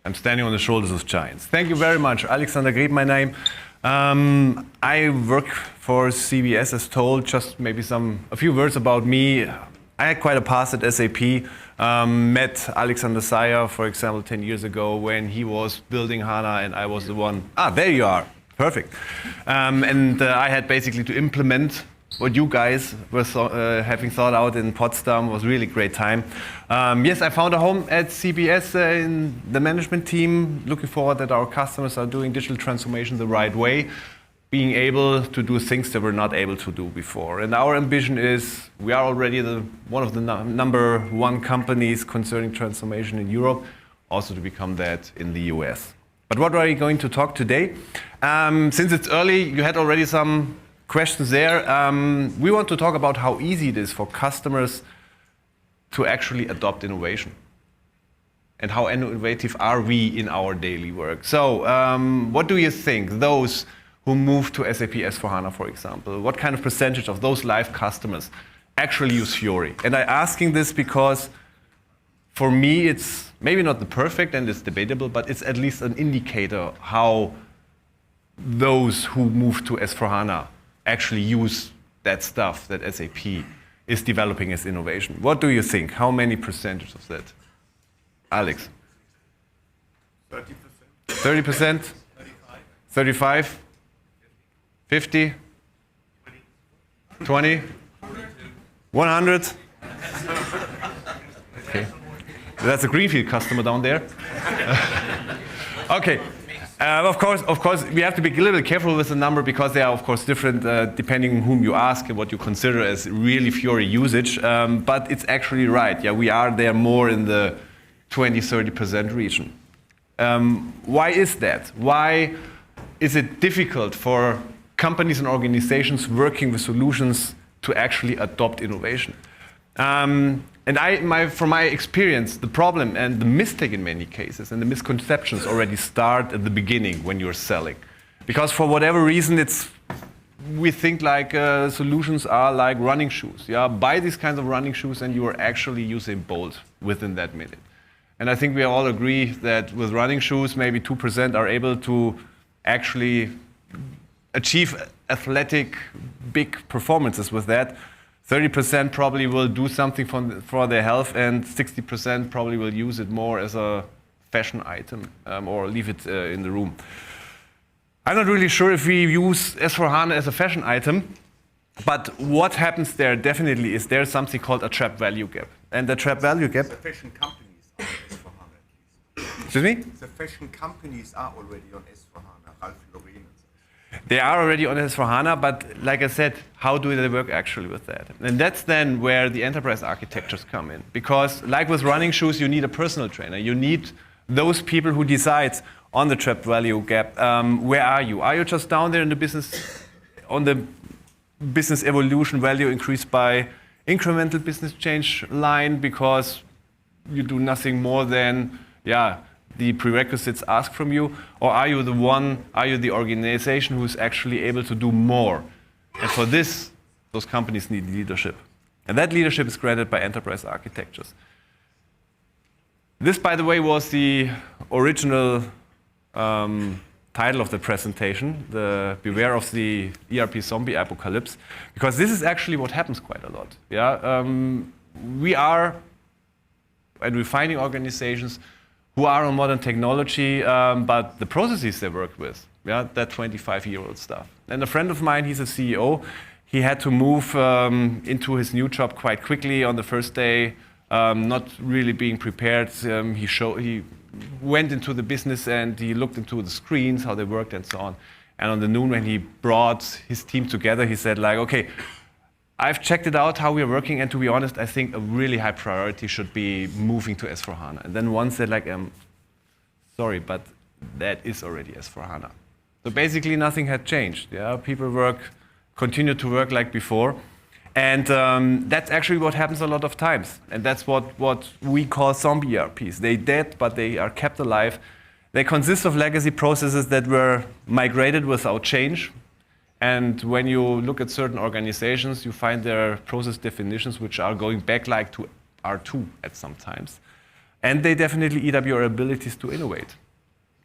I'm standing on the shoulders of giants. Thank you very much. Alexander Greb, my name. I work for CBS, as told. Just maybe a few words about me. I had quite a past at SAP. Met Alexander Sayer, for example, 10 years ago when he was building HANA and I was the one. There you are. Perfect. I had basically to implement what you guys were having thought out in Potsdam. It was really great time. Yes, I found a home at CBS in the management team, looking forward that our customers are doing digital transformation the right way, being able to do things that we're not able to do before. And our ambition is, we are already one of the number one companies concerning transformation in Europe, also to become that in the US. But what are we going to talk today? Since it's early, you had already some questions there. We want to talk about how easy it is for customers to actually adopt innovation. And how innovative are we in our daily work? So, what do you think, those who move to SAP S/4HANA, for example, what kind of percentage of those live customers actually use Fiori? And I'm asking this because for me, it's maybe not the perfect and it's debatable, but it's at least an indicator how those who move to S/4HANA actually use that stuff that SAP is developing as innovation. What do you think? How many percentage of that? Alex? 30%. 30%? 35? 50? 20? 100? Okay. That's a greenfield customer down there. Okay. Of course, we have to be a little bit careful with the number because they are, of course, different depending on whom you ask and what you consider as really Fiori usage. But it's actually right. Yeah, we are there more in the 20-30% region. Why is that? Why is it difficult for companies and organizations working with solutions to actually adopt innovation? From my experience, the problem and the mistake in many cases and the misconceptions already start at the beginning when you're selling. Because for whatever reason, we think like solutions are like running shoes. Yeah? Buy these kinds of running shoes and you are actually using both within that minute. And I think we all agree that with running shoes, maybe 2% are able to actually achieve athletic, big performances with that. 30% probably will do something for their health, and 60% probably will use it more as a fashion item or leave it in the room. I'm not really sure if we use S/4HANA as a fashion item, but what happens there definitely is there's something called a trap value gap. And the trap value gap... The fashion companies are on S/4HANA. Excuse me? The fashion companies are already on S/4HANA, Ralph Lauren. They are already on S/4HANA, but like I said, how do they work actually with that? And that's then where the enterprise architectures come in. Because like with running shoes, you need a personal trainer. You need those people who decide on the trapped value gap. Where are you? Are you just down there in the business, on the business evolution value increased by incremental business change line because you do nothing more than, the prerequisites asked from you, or are you the organization who's actually able to do more? And for this, those companies need leadership. And that leadership is granted by enterprise architectures. This, by the way, was the original title of the presentation, the Beware of the ERP Zombie Apocalypse, because this is actually what happens quite a lot. Yeah? We are, and we're finding organizations who are on modern technology, but the processes they work with, that 25-year-old stuff. And a friend of mine, he's a CEO, he had to move into his new job quite quickly on the first day, not really being prepared. He went into the business and he looked into the screens, how they worked and so on. And on the noon when he brought his team together, he said like, okay, I've checked it out how we're working, and to be honest, I think a really high priority should be moving to S/4HANA. And then one said like, sorry, but that is already S/4HANA. So basically nothing had changed. Yeah, people continue to work like before. And that's actually what happens a lot of times. And that's what we call zombie ERPs. They're dead, but they are kept alive. They consist of legacy processes that were migrated without change. And when you look at certain organizations, you find their process definitions which are going back like to R2 at some times. And they definitely eat up your abilities to innovate.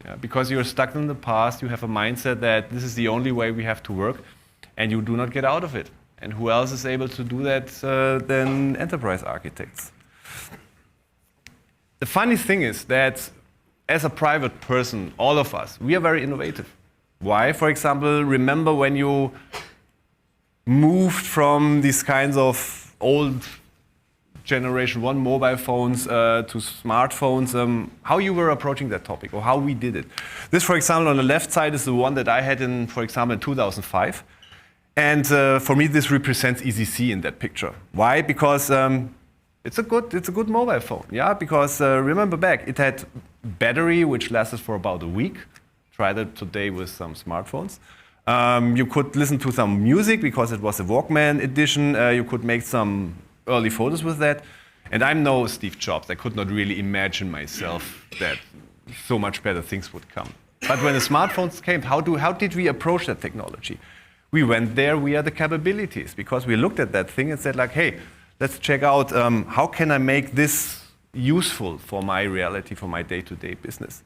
Yeah, because you're stuck in the past, you have a mindset that this is the only way we have to work, and you do not get out of it. And who else is able to do that than enterprise architects? The funny thing is that as a private person, all of us, we are very innovative. Why? For example, remember when you moved from these kinds of old generation 1 mobile phones to smartphones, how you were approaching that topic or how we did it. This, for example, on the left side is the one that I had in, for example, in 2005. And for me, this represents ECC in that picture. Why? Because it's a good mobile phone. Yeah, because remember back, it had battery which lasted for about a week. Try that today with some smartphones. You could listen to some music because it was a Walkman edition. You could make some early photos with that. And I'm no Steve Jobs. I could not really imagine myself that so much better things would come. But when the smartphones came, how did we approach that technology? We went there via the capabilities because we looked at that thing and said like, hey, let's check out how can I make this useful for my reality, for my day-to-day business.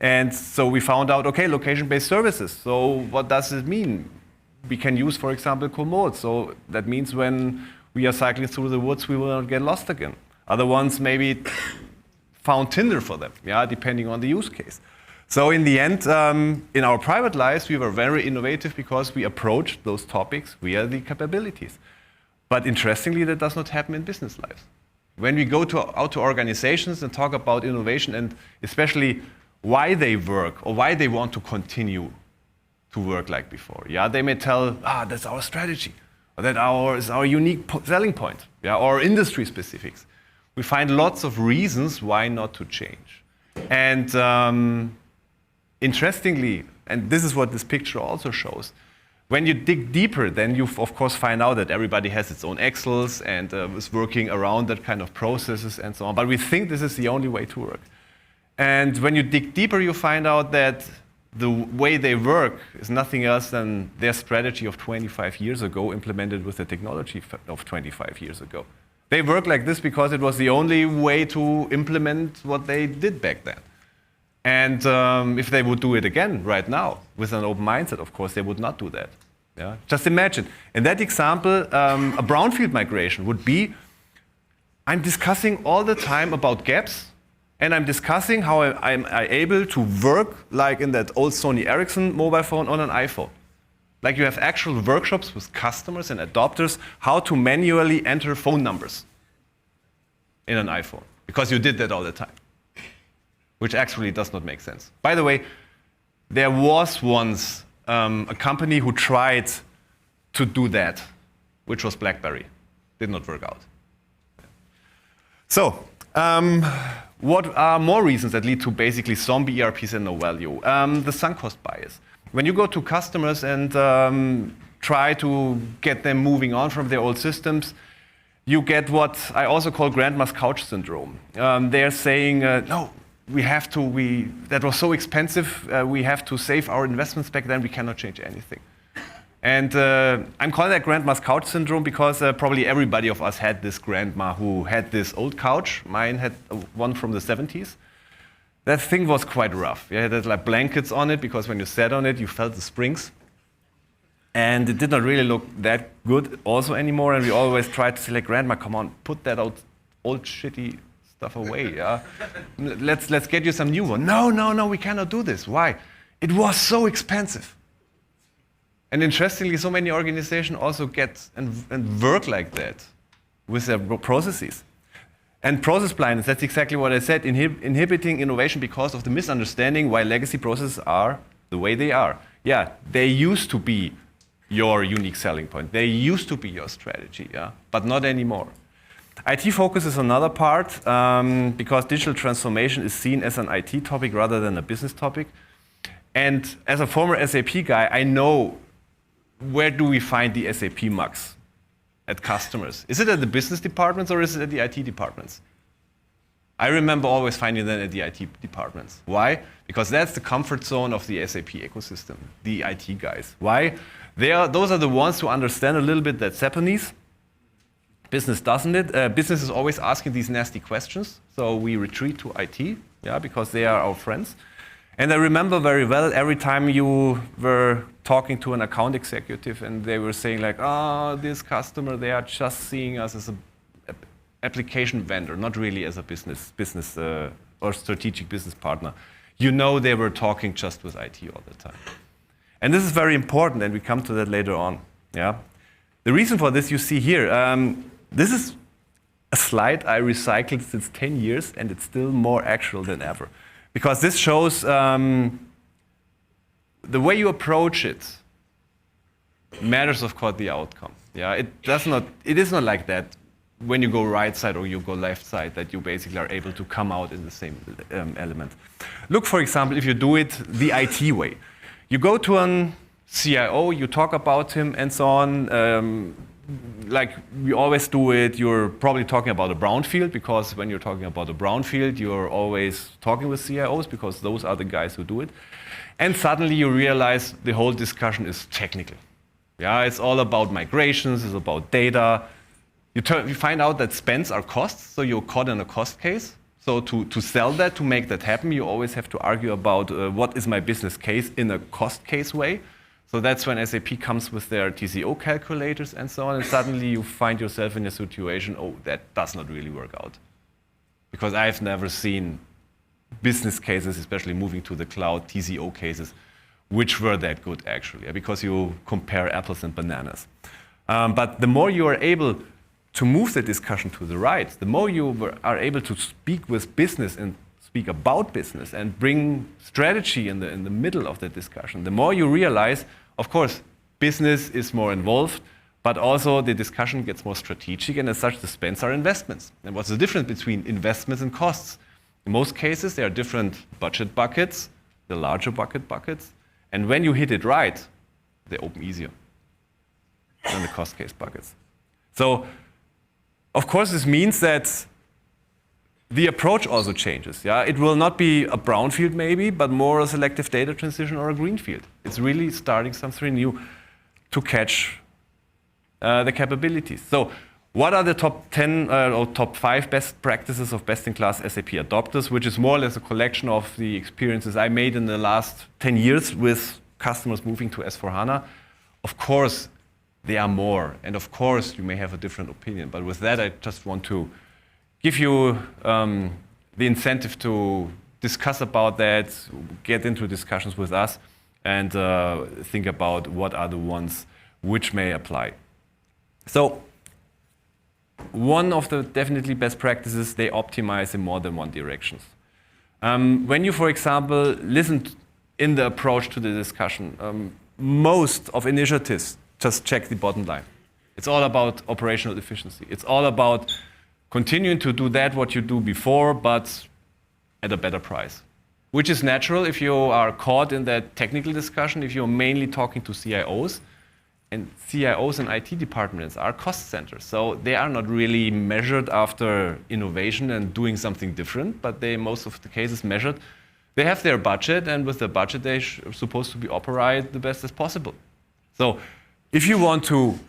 And so we found out, okay, location-based services. So what does it mean? We can use, for example, comodes. So that means when we are cycling through the woods, we will not get lost again. Other ones maybe found Tinder for them, yeah, depending on the use case. So in the end, in our private lives, we were very innovative because we approached those topics via the capabilities. But interestingly, that does not happen in business lives. When we go out to organizations and talk about innovation and especially why they work or why they want to continue to work like before, yeah, they may tell, that's our strategy, or that is our unique selling point, yeah, or industry specifics. We find lots of reasons why not to change. And interestingly, and this is what this picture also shows, when you dig deeper, then you of course find out that everybody has its own Excels and is working around that kind of processes and so on. But we think this is the only way to work. And when you dig deeper, you find out that the way they work is nothing else than their strategy of 25 years ago implemented with the technology of 25 years ago. They work like this because it was the only way to implement what they did back then. And if they would do it again right now with an open mindset, of course, they would not do that. Yeah? Just imagine. In that example, a brownfield migration would be, I'm discussing all the time about gaps, and I'm discussing how I'm able to work like in that old Sony Ericsson mobile phone on an iPhone. Like you have actual workshops with customers and adopters how to manually enter phone numbers in an iPhone, because you did that all the time, which actually does not make sense. By the way, there was once a company who tried to do that, which was BlackBerry. Did not work out. So, what are more reasons that lead to basically zombie ERPs and no value? The sunk cost bias. When you go to customers and try to get them moving on from their old systems, you get what I also call grandma's couch syndrome. They're saying, no, that was so expensive, we have to save our investments back then, we cannot change anything. And I'm calling that grandma's couch syndrome because probably everybody of us had this grandma who had this old couch. Mine had one from the 70s. That thing was quite rough. You had like blankets on it because when you sat on it, you felt the springs. And it did not really look that good also anymore. And we always tried to say, like, Grandma, come on, put that old shitty stuff away. Yeah? Let's get you some new one. No, we cannot do this. Why? It was so expensive. And interestingly, so many organizations also get and work like that with their processes. And process blindness, that's exactly what I said, inhibiting innovation because of the misunderstanding why legacy processes are the way they are. Yeah, they used to be your unique selling point. They used to be your strategy, yeah, but not anymore. IT focus is another part because digital transformation is seen as an IT topic rather than a business topic. And as a former SAP guy, I know where do we find the SAP mugs at customers? Is it at the business departments or is it at the IT departments? I remember always finding them at the IT departments. Why? Because that's the comfort zone of the SAP ecosystem, the IT guys. Why? Those are the ones who understand a little bit that Japanese, Business doesn't it? Business is always asking these nasty questions, so we retreat to IT, yeah, because they are our friends. And I remember very well every time you were talking to an account executive and they were saying like, oh, this customer, they are just seeing us as an application vendor, not really as a business or strategic business partner. You know they were talking just with IT all the time. And this is very important, and we come to that later on. Yeah. The reason for this you see here. This is a slide I recycled since 10 years, and it's still more actual than ever. Because this shows the way you approach it matters, of course, the outcome. Yeah, it is not like that when you go right side or you go left side that you basically are able to come out in the same element. Look, for example, if you do it the IT way. You go to a CIO, you talk about him and so on. Like we always do it, you're probably talking about a brownfield, because when you're talking about a brownfield, you're always talking with CIOs because those are the guys who do it. And suddenly you realize the whole discussion is technical. Yeah, it's all about migrations, it's about data. You find out that spends are costs, so you're caught in a cost case. So to sell that, to make that happen, you always have to argue about what is my business case in a cost case way. So that's when SAP comes with their TCO calculators and so on, and suddenly you find yourself in a situation, oh, that does not really work out. Because I've never seen business cases, especially moving to the cloud, TCO cases, which were that good actually, because you compare apples and bananas. But the more you are able to move the discussion to the right, the more you are able to speak with business and speak about business and bring strategy in the middle of the discussion, the more you realize, of course, business is more involved, but also the discussion gets more strategic, and as such, the spends are investments. And what's the difference between investments and costs? In most cases, there are different budget buckets, the larger buckets, and when you hit it right, they open easier than the cost case buckets. So, of course, this means that the approach also changes. Yeah? It will not be a brownfield maybe, but more a selective data transition or a greenfield. It's really starting something new to catch the capabilities. So what are the top 10 or top 5 best practices of best-in-class SAP adopters, which is more or less a collection of the experiences I made in the last 10 years with customers moving to S4HANA. Of course, there are more, and of course, you may have a different opinion. But with that, I just want to give you the incentive to discuss about that, get into discussions with us, and think about what are the ones which may apply. So, one of the definitely best practices, they optimize in more than one directions. When you, for example, listen in the approach to the discussion, most of initiatives just check the bottom line. It's all about operational efficiency. It's all about continuing to do that what you do before, but at a better price. Which is natural if you are caught in that technical discussion, if you're mainly talking to CIOs. And CIOs and IT departments are cost centers. So they are not really measured after innovation and doing something different, but they, most of the cases, measured. They have their budget, and with their budget, they're supposed to be operated the best as possible. So if you want to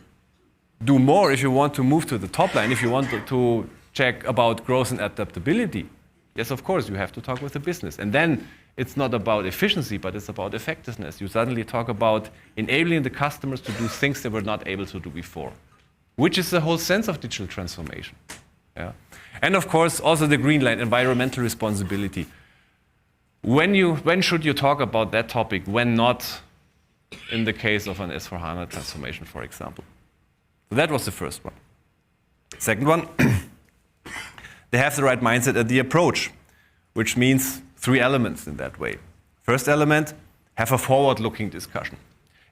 do more, if you want to move to the top line, if you want to check about growth and adaptability, yes, of course, you have to talk with the business. And then it's not about efficiency, but it's about effectiveness. You suddenly talk about enabling the customers to do things they were not able to do before, which is the whole sense of digital transformation. Yeah? And of course, also the green line, environmental responsibility. When should you talk about that topic? When not in the case of an S4HANA transformation, for example. So that was the first one. Second one, they have the right mindset at the approach, which means 3 elements in that way. First element, have a forward-looking discussion.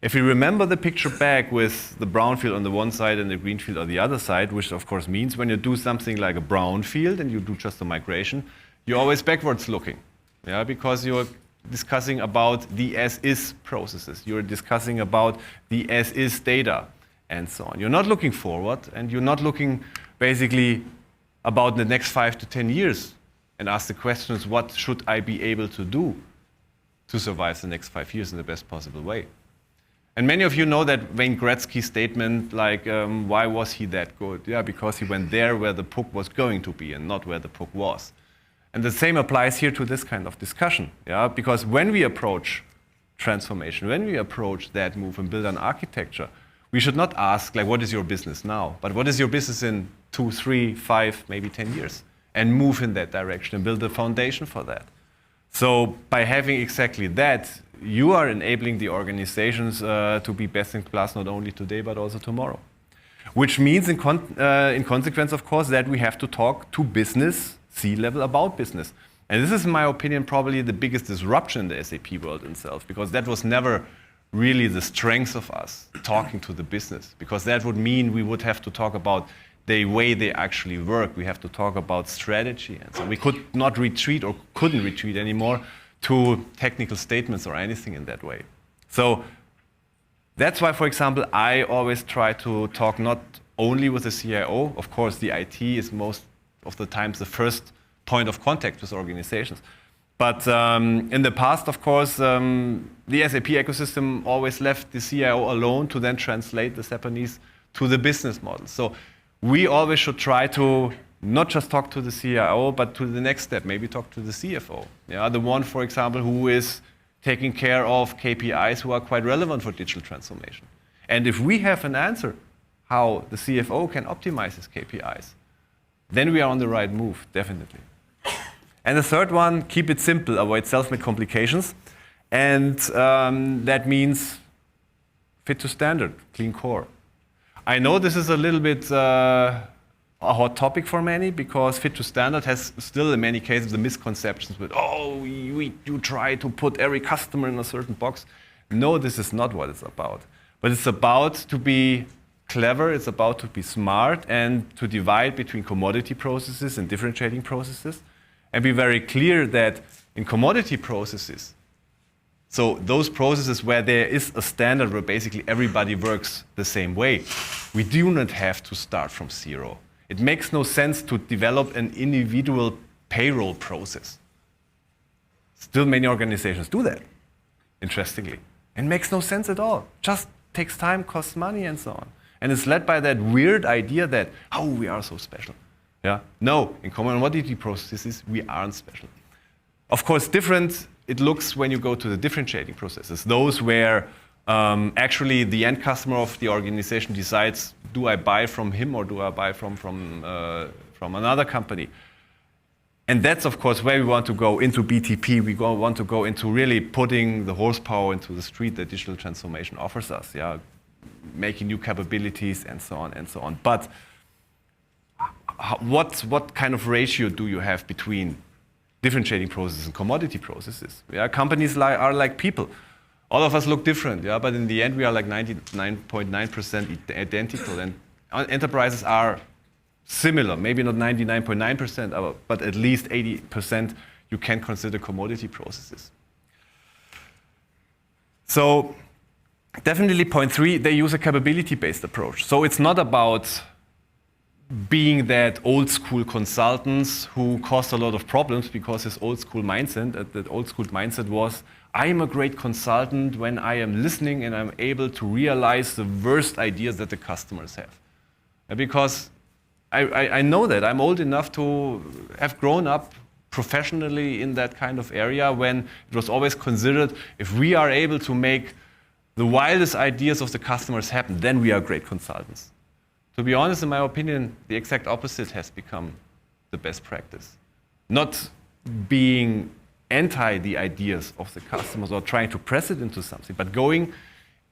If you remember the picture back with the brownfield on the one side and the greenfield on the other side, which of course means when you do something like a brownfield and you do just a migration, you're always backwards looking, yeah, because you're discussing about the as-is processes. You're discussing about the as-is data and so on. You're not looking forward, and you're not looking basically about the next 5 to 10 years and ask the questions, what should I be able to do to survive the next 5 years in the best possible way? And many of you know that Wayne Gretzky statement, like, why was he that good? Yeah, because he went there where the puck was going to be and not where the puck was. And the same applies here to this kind of discussion. Yeah, because when we approach transformation, when we approach that move and build an architecture, we should not ask, like, what is your business now? But what is your business in 2, 3, 5, maybe 10 years? And move in that direction and build a foundation for that. So by having exactly that, you are enabling the organizations to be best in class not only today but also tomorrow. Which means in consequence, of course, that we have to talk to business, C-level, about business. And this is, in my opinion, probably the biggest disruption in the SAP world itself, because that was never really the strength of us, talking to the business. Because that would mean we would have to talk about the way they actually work. We have to talk about strategy. And so we could not retreat or couldn't retreat anymore to technical statements or anything in that way. So that's why, for example, I always try to talk not only with the CIO. Of course, the IT is most of the times the first point of contact with organizations. But in the past, of course, the SAP ecosystem always left the CIO alone to then translate the Japanese to the business model. So we always should try to not just talk to the CIO, but to the next step, maybe talk to the CFO. Yeah, the one, for example, who is taking care of KPIs who are quite relevant for digital transformation. And if we have an answer how the CFO can optimize his KPIs, then we are on the right move, definitely. And the third one, keep it simple, avoid self-made complications. And that means fit to standard, clean core. I know this is a little bit a hot topic for many, because fit to standard has still in many cases the misconceptions with, oh, you try to put every customer in a certain box. No, this is not what it's about. But it's about to be clever, it's about to be smart, and to divide between commodity processes and differentiating processes, and be very clear that in commodity processes, so those processes where there is a standard where basically everybody works the same way, we do not have to start from zero. It makes no sense to develop an individual payroll process. Still many organizations do that, interestingly. It makes no sense at all. Just takes time, costs money, and so on. And it's led by that weird idea that, oh, we are so special. Yeah? No, in commodity processes, we aren't special. Of course, different it looks when you go to the differentiating processes, those where actually the end customer of the organization decides, do I buy from him or do I buy from another company? And that's, of course, where we want to go into BTP. We want to go into really putting the horsepower into the street that digital transformation offers us, yeah, making new capabilities and so on and so on. But what kind of ratio do you have between differentiating processes and commodity processes? Yeah, companies are like people. All of us look different, yeah, but in the end we are like 99.9% identical, and enterprises are similar, maybe not 99.9%, but at least 80% you can consider commodity processes. So definitely point 3, they use a capability-based approach. So it's not about being that old school consultants who caused a lot of problems because his old school mindset, that old school mindset was, I'm a great consultant when I am listening and I'm able to realize the worst ideas that the customers have. Because I know that. I'm old enough to have grown up professionally in that kind of area when it was always considered, if we are able to make the wildest ideas of the customers happen, then we are great consultants. To be honest, in my opinion, the exact opposite has become the best practice. Not being anti the ideas of the customers or trying to press it into something, but going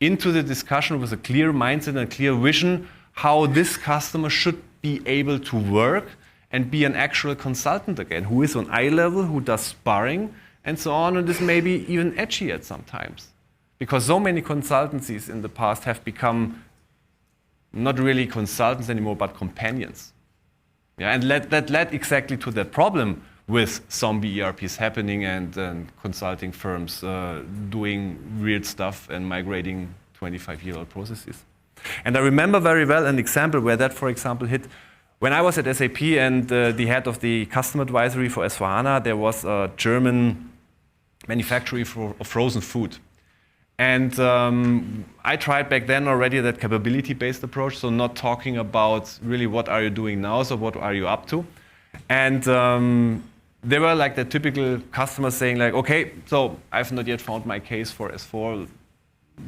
into the discussion with a clear mindset and a clear vision how this customer should be able to work and be an actual consultant again, who is on eye level, who does sparring and so on, and is maybe even edgy at some times. Because so many consultancies in the past have become not really consultants anymore, but companions. Yeah, and that led exactly to that problem with zombie ERPs happening and consulting firms doing weird stuff and migrating 25-year-old processes. And I remember very well an example where that, for example, hit when I was at SAP and the head of the customer advisory for S/4HANA, there was a German manufacturer of frozen food. And I tried back then already that capability-based approach, so not talking about really what are you doing now, so what are you up to. And they were like the typical customers saying like, okay, so I've not yet found my case for S4.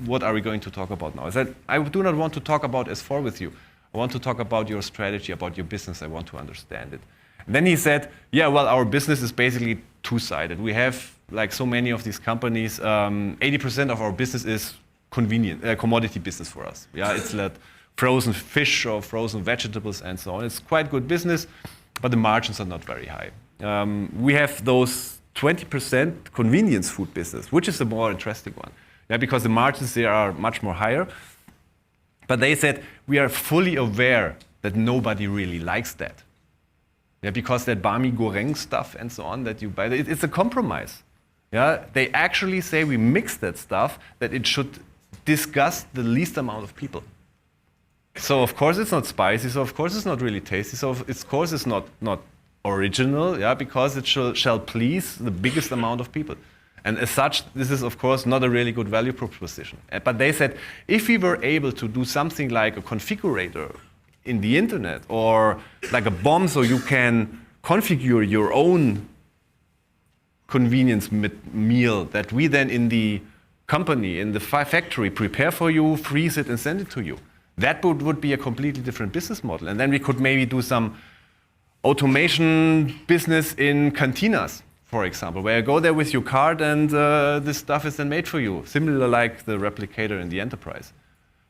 What are we going to talk about now? I said, I do not want to talk about S4 with you. I want to talk about your strategy, about your business. I want to understand it. And then he said, yeah, well, our business is basically two-sided. We have, like so many of these companies, 80% of our business is commodity business for us. Yeah, it's like frozen fish or frozen vegetables and so on. It's quite good business, but the margins are not very high. We have those 20% convenience food business, which is the more interesting one. Yeah, because the margins there are much more higher. But they said, we are fully aware that nobody really likes that. Yeah, because that bami goreng stuff and so on that you buy, it's a compromise. Yeah, they actually say we mix that stuff, that it should disgust the least amount of people. So of course it's not spicy, so of course it's not really tasty, so of course it's not original, yeah, because it shall please the biggest amount of people. And as such, this is of course not a really good value proposition. But they said, if we were able to do something like a configurator in the internet, or like a bomb so you can configure your own convenience meal that we then in the company, in the factory, prepare for you, freeze it and send it to you. That would be a completely different business model. And then we could maybe do some automation business in cantinas, for example, where you go there with your card and this stuff is then made for you, similar like the replicator in the enterprise.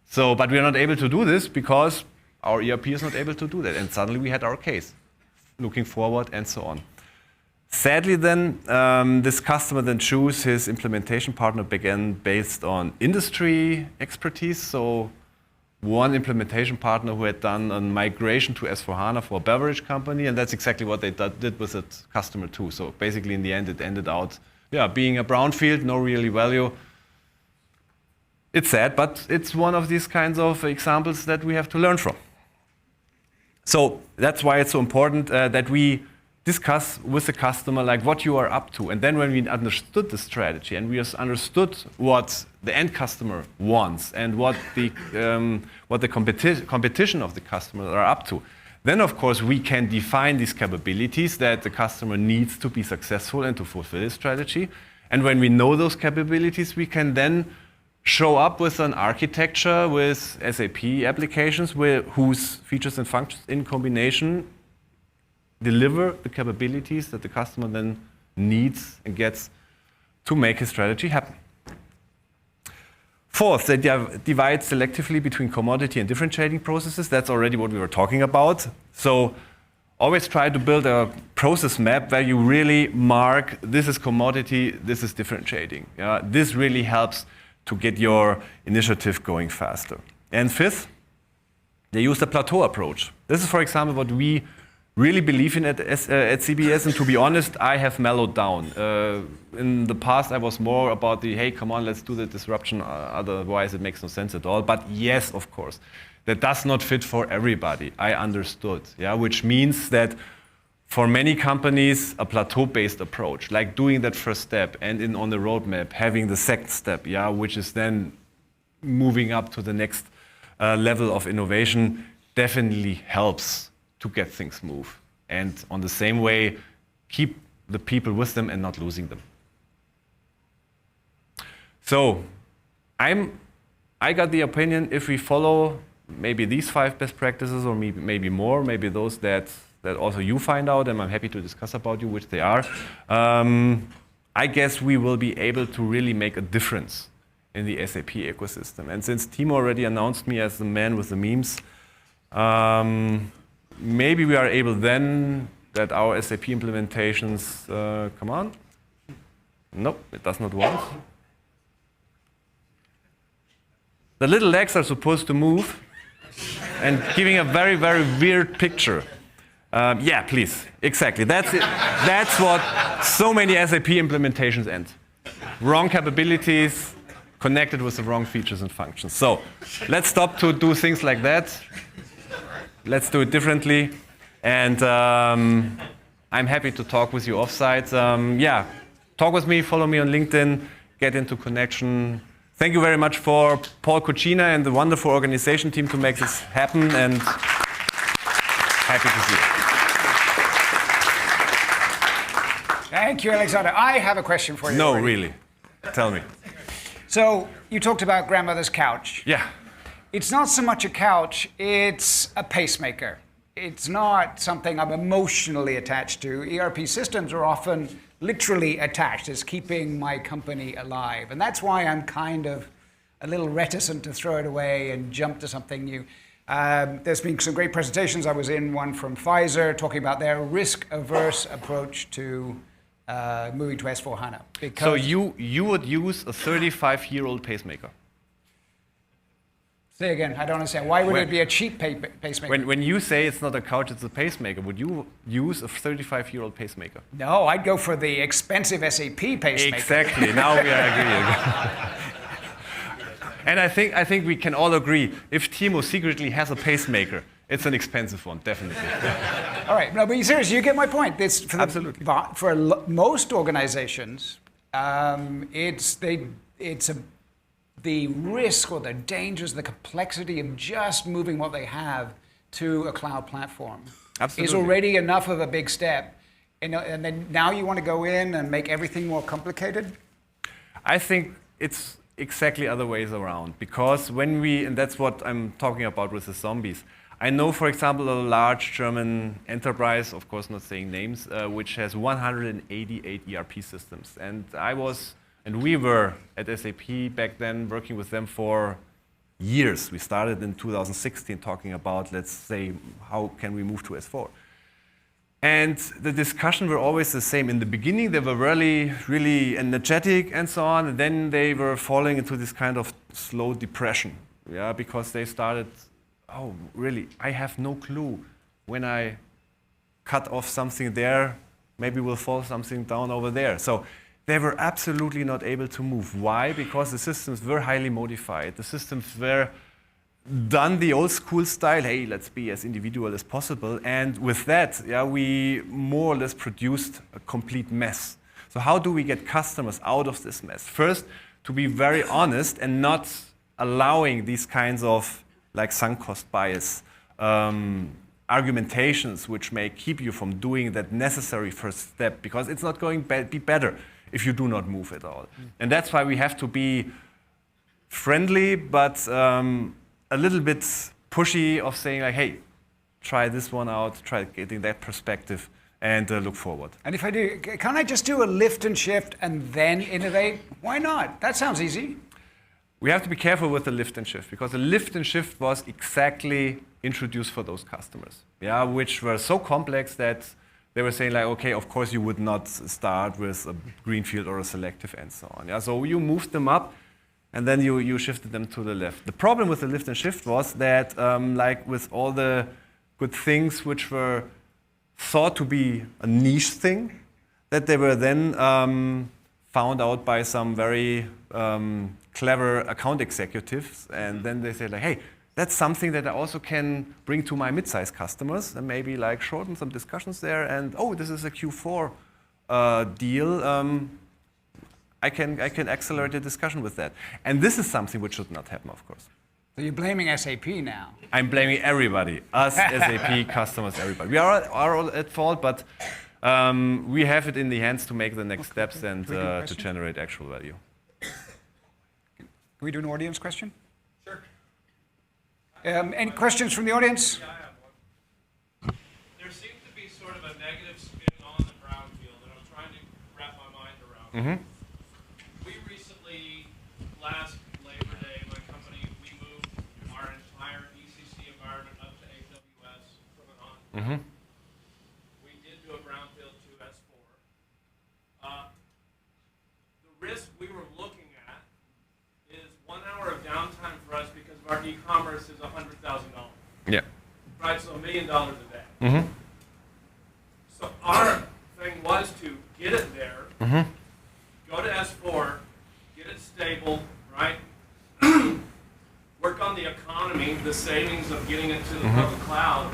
So, but we are not able to do this because our ERP is not able to do that. And suddenly we had our case, looking forward and so on. Sadly then, this customer then chose his implementation partner again based on industry expertise. So one implementation partner who had done a migration to S4HANA for a beverage company, and that's exactly what they did with that customer too. So basically in the end it ended out being a brownfield, no really value. It's sad, but it's one of these kinds of examples that we have to learn from. So that's why it's so important that we discuss with the customer like what you are up to. And then when we understood the strategy and we understood what the end customer wants and what the competition of the customers are up to, then of course we can define these capabilities that the customer needs to be successful and to fulfill his strategy. And when we know those capabilities, we can then show up with an architecture with SAP applications whose features and functions in combination deliver the capabilities that the customer then needs and gets to make his strategy happen. Fourth, they divide selectively between commodity and differentiating processes. That's already what we were talking about. So always try to build a process map where you really mark, this is commodity, this is differentiating. Yeah? This really helps to get your initiative going faster. And fifth, they use the plateau approach. This is, for example, what we really believe in at CBS, and to be honest, I have mellowed down. In the past, I was more about the, hey, come on, let's do the disruption, otherwise it makes no sense at all. But yes, of course, that does not fit for everybody, I understood, yeah? Which means that for many companies, a plateau-based approach, like doing that first step and on the roadmap, having the second step, yeah, which is then moving up to the next level of innovation, definitely helps to get things move. And on the same way, keep the people with them and not losing them. So I got the opinion, if we follow maybe these 5 best practices or maybe more, maybe those that also you find out, and I'm happy to discuss about you, which they are, I guess we will be able to really make a difference in the SAP ecosystem. And since Timo already announced me as the man with the memes, maybe we are able then that our SAP implementations, come on. Nope, it does not want. The little legs are supposed to move and giving a very, very weird picture. Yeah, please, exactly. That's it. That's what so many SAP implementations end. Wrong capabilities connected with the wrong features and functions. So let's stop to do things like that. Let's do it differently. And I'm happy to talk with you offsite. Yeah, talk with me, follow me on LinkedIn, get into connection. thank you very much for Paul Cucina and the wonderful organization team to make this happen, and happy to see you. Thank you, Alexander. I have a question for you. No, already. really. Tell me. So you talked about grandmother's couch. Yeah. It's not so much a couch, it's a pacemaker. It's not something I'm emotionally attached to. ERP systems are often literally attached as keeping my company alive. And that's why I'm kind of a little reticent to throw it away and jump to something new. There's been some great presentations. I was in one from Pfizer talking about their risk-averse approach to moving to S/4HANA. So you would use a 35-year-old pacemaker? Say again, I don't understand. Why would it be a cheap pacemaker? When you say it's not a couch, it's a pacemaker, would you use a 35-year-old pacemaker? No, I'd go for the expensive SAP pacemaker. Exactly. Now we are agreeing. And I think we can all agree, if Timo secretly has a pacemaker, it's an expensive one, definitely. All right, no, but seriously, you get my point. Absolutely. For most organizations, the risk or the dangers, the complexity of just moving what they have to a cloud platform is already enough of a big step. And then now you want to go in and make everything more complicated? I think it's exactly other ways around, because and that's what I'm talking about with the zombies. I know, for example, a large German enterprise, of course not saying names, which has 188 ERP systems. And we were at SAP back then working with them for years. We started in 2016 talking about, let's say, how can we move to S4? And the discussion were always the same. In the beginning, they were really, really energetic and so on, and then they were falling into this kind of slow depression, because they started, oh, really, I have no clue. When I cut off something there, maybe will fall something down over there. So they were absolutely not able to move. Why? Because the systems were highly modified. The systems were done the old school style, hey, let's be as individual as possible. And with that, we more or less produced a complete mess. So how do we get customers out of this mess? First, to be very honest and not allowing these kinds of like sunk cost bias argumentations which may keep you from doing that necessary first step, because it's not going to be better if you do not move at all. And that's why we have to be friendly, but a little bit pushy of saying like, hey, try this one out, try getting that perspective, and look forward. And if I do, can't I just do a lift and shift and then innovate? Why not? That sounds easy. We have to be careful with the lift and shift, because the lift and shift was exactly introduced for those customers, which were so complex that they were saying like, okay, of course you would not start with a greenfield or a selective and so on. So you moved them up, and then you shifted them to the left. The problem with the lift and shift was that, like with all the good things which were thought to be a niche thing, that they were then found out by some very clever account executives, and then they said like, hey, that's something that I also can bring to my mid-sized customers, and maybe like shorten some discussions there, and oh, this is a Q4 deal. I can accelerate the discussion with that. And this is something which should not happen, of course. So you're blaming SAP now? I'm blaming everybody, us, SAP, customers, everybody. We are all at fault, but we have it in the hands to make the next steps and to generate actual value. Can we do an audience question? Sure. Any questions from the audience? Yeah, I have one. There seems to be sort of a negative spin on the brownfield, and I'm trying to wrap my mind around it. We recently, last Labor Day, my company, we moved our entire ECC environment up to AWS from an on. We did do a brownfield to S4. The risk we were looking at is 1 hour of downtime for us because of our e-commerce is $100,000. Yeah. Right, so $1 million a day. So our thing was to get it there, go to S4, get it stable, right? Work on the economy, the savings of getting it to the public cloud,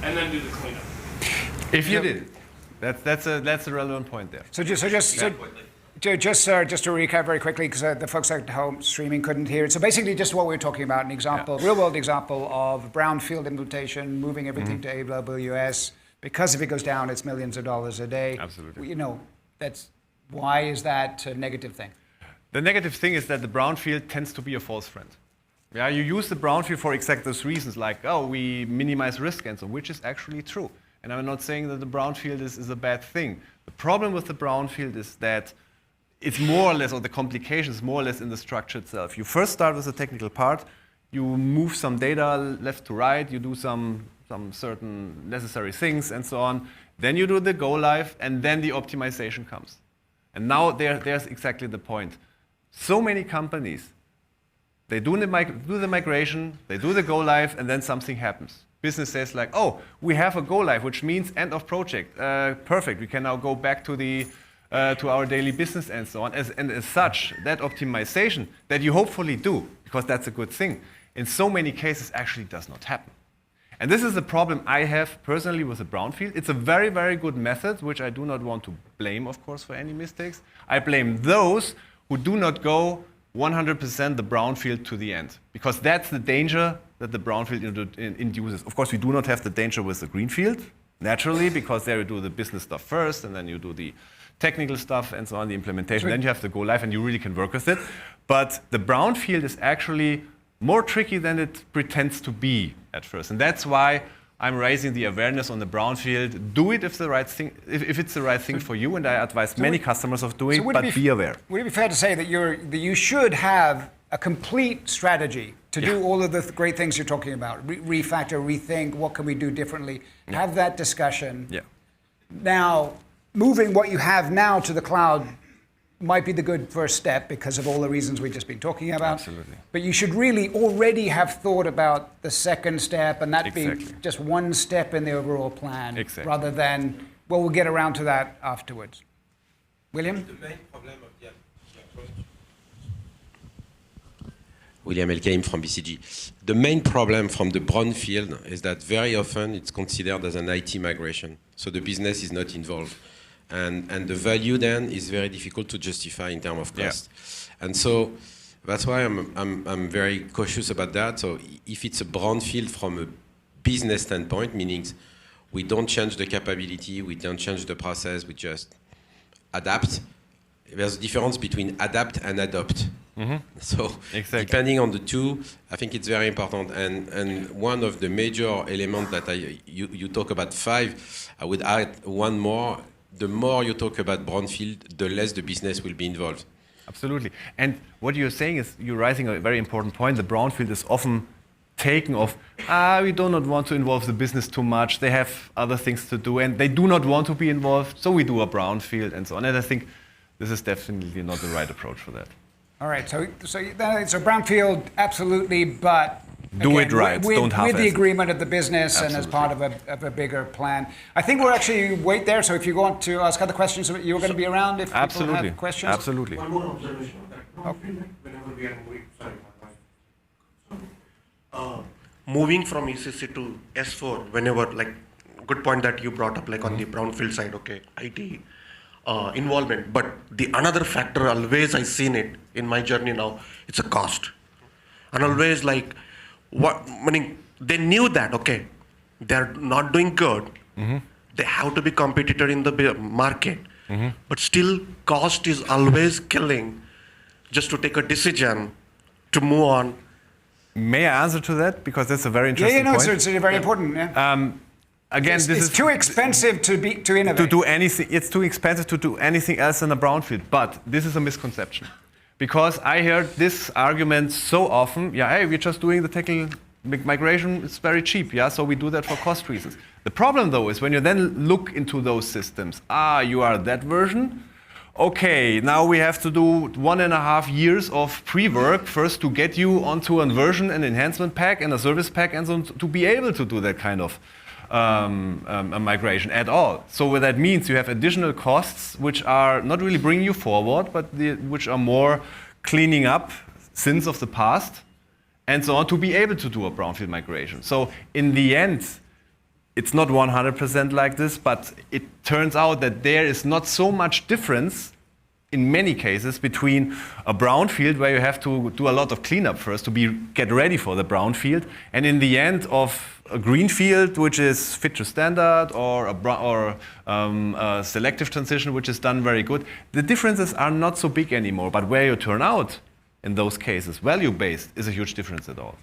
and then do the cleanup. If you did, that's a relevant point there. So Just to recap very quickly, because the folks at home streaming couldn't hear it. So basically, just what we were talking about, an example, real-world example of brownfield implementation, moving everything to AWS. Because if it goes down, it's millions of dollars a day. Absolutely. You know, why is that a negative thing? The negative thing is that the brownfield tends to be a false friend. Yeah, you use the brownfield for exact those reasons, like, oh, we minimize risk and so on, which is actually true. And I'm not saying that the brownfield is a bad thing. The problem with the brownfield is that it's more or less, or the complication is more or less in the structure itself. You first start with the technical part, you move some data left to right, you do some certain necessary things and so on. Then you do the go live, and then the optimization comes. And now there's exactly the point. So many companies, they do the migration, they do the go live, and then something happens. Business says like, oh, we have a go live, which means end of project. Perfect, we can now go back to our daily business and so on. And as such, that optimization that you hopefully do, because that's a good thing, in so many cases actually does not happen. And this is the problem I have personally with the brownfield. It's a very, very good method, which I do not want to blame, of course, for any mistakes. I blame those who do not go 100% the brownfield to the end, because that's the danger that the brownfield induces. Of course, we do not have the danger with the greenfield, naturally, because there you do the business stuff first, and then you do the technical stuff and so on, the implementation. Then you have to go live, and you really can work with it. But the brownfield is actually more tricky than it pretends to be at first, and that's why I'm raising the awareness on the brownfield. Do it if it's the right thing for you, and I advise many customers of doing, but be aware. Would it be fair to say that you should have a complete strategy to do all of the great things you're talking about? Refactor, rethink, what can we do differently? Have that discussion. Yeah. Now, moving what you have now to the cloud might be the good first step because of all the reasons we've just been talking about. Absolutely. But you should really already have thought about the second step, and that be just one step in the overall plan, rather than, well, we'll get around to that afterwards. William? The main problem of William Elkaim from BCG. The main problem from the brownfield is that very often it's considered as an IT migration, so the business is not involved. And the value then is very difficult to justify in terms of cost. Yeah. And so that's why I'm very cautious about that. So if it's a brownfield from a business standpoint, meaning we don't change the capability, we don't change the process, we just adapt. There's a difference between adapt and adopt. Mm-hmm. So depending on the two, I think it's very important. And one of the major elements that you talk about 5, I would add one more. The more you talk about brownfield, the less the business will be involved. Absolutely. And what you're saying is, you're raising a very important point. The brownfield is often taken off, we do not want to involve the business too much. They have other things to do, and they do not want to be involved, so we do a brownfield and so on. And I think this is definitely not the right approach for that. All right, so brownfield, absolutely, but do it right. Don't half-ass with the agreement of the business. Absolutely. And as part of a bigger plan. I think we're actually wait there. So if you want to ask other questions, you're going to be around if people have questions. Absolutely. One more observation on that. Whenever we are moving, moving from ECC to S4, whenever, like, good point that you brought up, like on the brownfield side, okay, IT involvement. But the another factor, always I've seen it in my journey now, it's a cost. And always like, meaning they knew that, okay, they're not doing good. Mm-hmm. They have to be competitor in the market. Mm-hmm. But still, cost is always killing just to take a decision to move on. May I answer to that? Because that's a very interesting point. It's very important. Yeah. Again, it's too expensive to innovate. To do anything, it's too expensive to do anything else in a brownfield. But this is a misconception. Because I heard this argument so often, hey, we're just doing the technical migration, it's very cheap, so we do that for cost reasons. The problem, though, is when you then look into those systems, you are that version, okay, now we have to do 1.5 years of pre-work first to get you onto a version, an enhancement pack, and a service pack, and so on, to be able to do that kind of a migration at all. So what that means, you have additional costs which are not really bringing you forward, but which are more cleaning up sins of the past and so on to be able to do a brownfield migration. So in the end, it's not 100% like this, but it turns out that there is not so much difference in many cases between a brownfield where you have to do a lot of cleanup first to get ready for the brownfield, and in the end of a greenfield which is fit to standard, or a selective transition which is done very good. The differences are not so big anymore, but where you turn out in those cases, value-based, is a huge difference at all.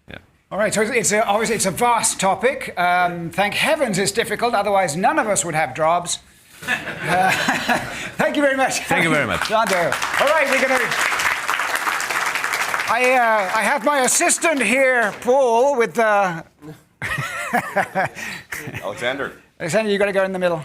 Yeah. All right, so obviously it's a vast topic. Thank heavens it's difficult, otherwise none of us would have jobs. Thank you very much. Thank you very much. Sander. All right, we're going to... I have my assistant here, Paul, with... Alexander. Alexander, you got to go in the middle.